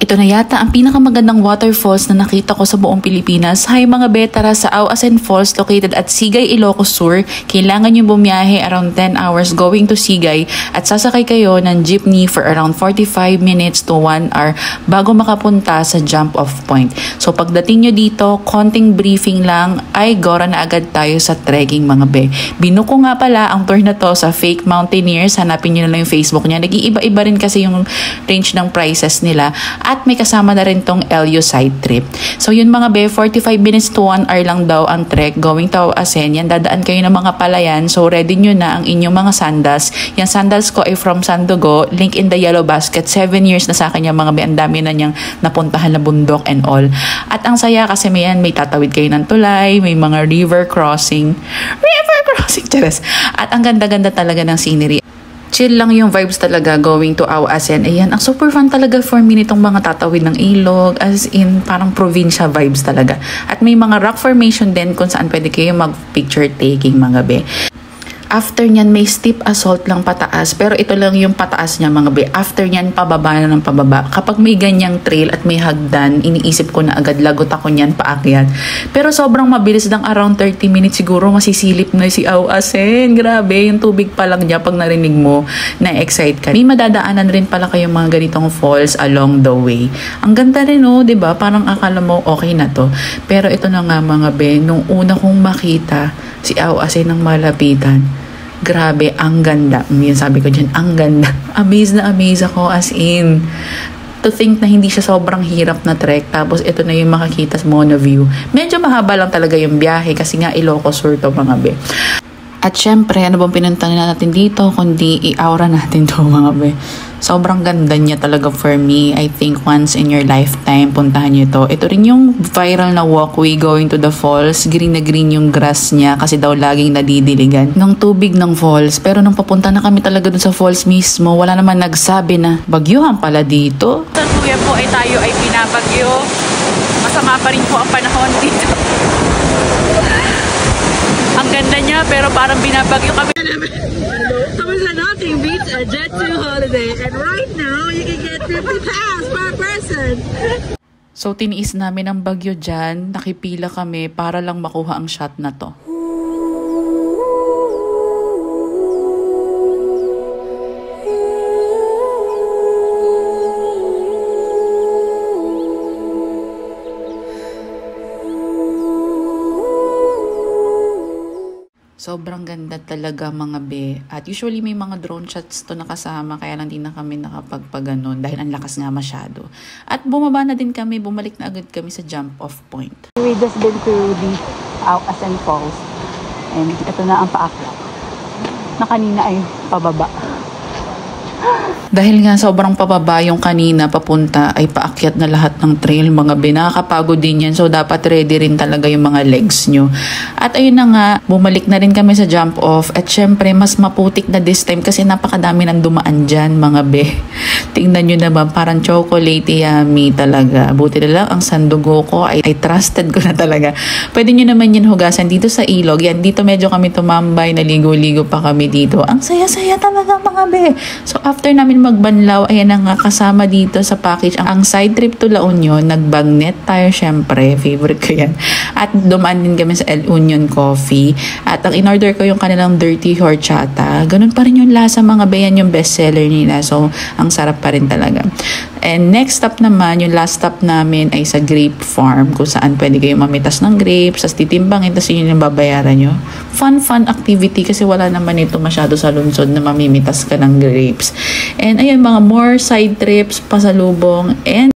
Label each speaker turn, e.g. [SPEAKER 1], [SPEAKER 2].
[SPEAKER 1] Ito na yata ang pinakamagandang waterfalls na nakita ko sa buong Pilipinas. Hi mga betara, sa Auasen Falls located at Sigay, Ilocos Sur. Kailangan nyo bumiyahe around 10 hours going to Sigay at sasakay kayo ng jeepney for around 45 minutes to 1 hour bago makapunta sa jump off point. So pagdating nyo dito, konting briefing lang ay gora na agad tayo sa trekking mga be. Binuko nga pala ang tour na to sa Fake Mountaineers. Hanapin nyo na lang yung Facebook niya. Nag-iiba-iba rin kasi yung range ng prices nila. At may kasama na rin tong LU side trip. So yun mga be, 45 minutes to 1 hour lang daw ang trek going to Auasen. Yan, dadaan kayo ng mga palayan. So ready nyo na ang inyong mga sandals. Yan sandals ko ay from Sandogo. Link in the yellow basket. 7 years na sa akin yung mga be. Ang dami na niyang napuntahan na bundok and all. At ang saya kasi may tatawid kayo ng tulay. May mga river crossing. Charas. At ang ganda-ganda talaga ng scenery. Chill lang yung vibes talaga going to Auasen. Ayan, ang super fun talaga for me nitong mga tatawid ng ilog, as in parang provincia vibes talaga. At may mga rock formation din kung saan pwede kayo mag-picture taking mga be. After nyan, may steep assault lang pataas. Pero ito lang yung pataas niya mga be. After nyan, pababa na ng pababa. Kapag may ganyang trail at may hagdan, iniisip ko na agad, lagot ako nyan paakyat. Pero sobrang mabilis lang, around 30 minutes siguro masisilip na si Auasen. Grabe, yung tubig pa lang niya pag narinig mo, na-excite ka. May madadaanan rin pala kayong mga ganitong falls along the way. Ang ganda rin oh, 'di ba? Parang akala mo okay na to. Pero ito na nga mga be, nung una kong makita si Auasen ng malapitan, grabe, ang ganda. Yan sabi ko dyan, ang ganda. Amaze na amaze ako, as in. To think na hindi siya sobrang hirap na trek. Tapos ito na yung makakita sa mono view. Medyo mahaba lang talaga yung biyahe kasi nga Ilocos Sur to mga be. At syempre, ano bang pinuntahan natin dito kundi i-aura natin to mga be. Sobrang ganda niya talaga for me. I think once in your lifetime, puntahan niyo to. Ito rin yung viral na walkway going to the falls. Green na green yung grass niya kasi daw laging nadidiligan ng tubig ng falls. Pero nung papunta na kami talaga dun sa falls mismo, wala naman nagsabi na bagyuhan pala dito.
[SPEAKER 2] Sa Suya po ay tayo ay pinabagyo. Masama pa rin po ang panahon dito. Ang ganda niya pero parang binabagyo kami. Kamusta nothing beats a Jet2 holiday. And right now, you can get 50 pounds per person.
[SPEAKER 1] So tiniis namin ang bagyo dyan. Nakipila kami para lang makuha ang shot na to. Sobrang ganda talaga mga be. At usually may mga drone shots to nakasama kaya lang din na kami nakapagpaganon dahil ang lakas nga masyado. At bumaba na din kami, bumalik na agad kami sa jump off point.
[SPEAKER 2] We just been to the Auasen Falls. And ito na ang paakyat. Na kanina ay pababa.
[SPEAKER 1] Dahil nga sobrang pababa yung kanina papunta ay paakyat na lahat ng trail mga be. Nakakapagod din yan. So dapat ready rin talaga yung mga legs nyo. At ayun na nga, bumalik na rin kami sa jump off. At syempre mas maputik na this time kasi napakadami ng dumaan dyan mga be. Tingnan nyo naman, parang chocolate yummy talaga. Buti na lang ang Sandogo ko ay trusted ko na talaga. Pwede nyo naman yan hugasan dito sa ilog. Yan, dito medyo kami tumambay, naligo-ligo pa kami dito. Ang saya-saya talaga mga be. So after namin magbanlaw, ayan na nga kasama dito sa package ang side trip to La Union. Nagbagnet tayo syempre, favorite ko yan. At dumaan din kami sa El Union Coffee. At ang in-order ko yung kanilang dirty horchata. Ganun pa rin yung lasa mga bayan, yung bestseller nila. So ang sarap pa rin talaga. And next stop naman, yung last stop namin ay sa grape farm kung saan pwede kayo mamitas ng grapes, tapos titimbangin, tapos yun yung babayaran nyo. Fun activity kasi wala naman ito masyado sa lungsod na mamimitas ka ng grapes. And ayun, mga more side trips, pasalubong, and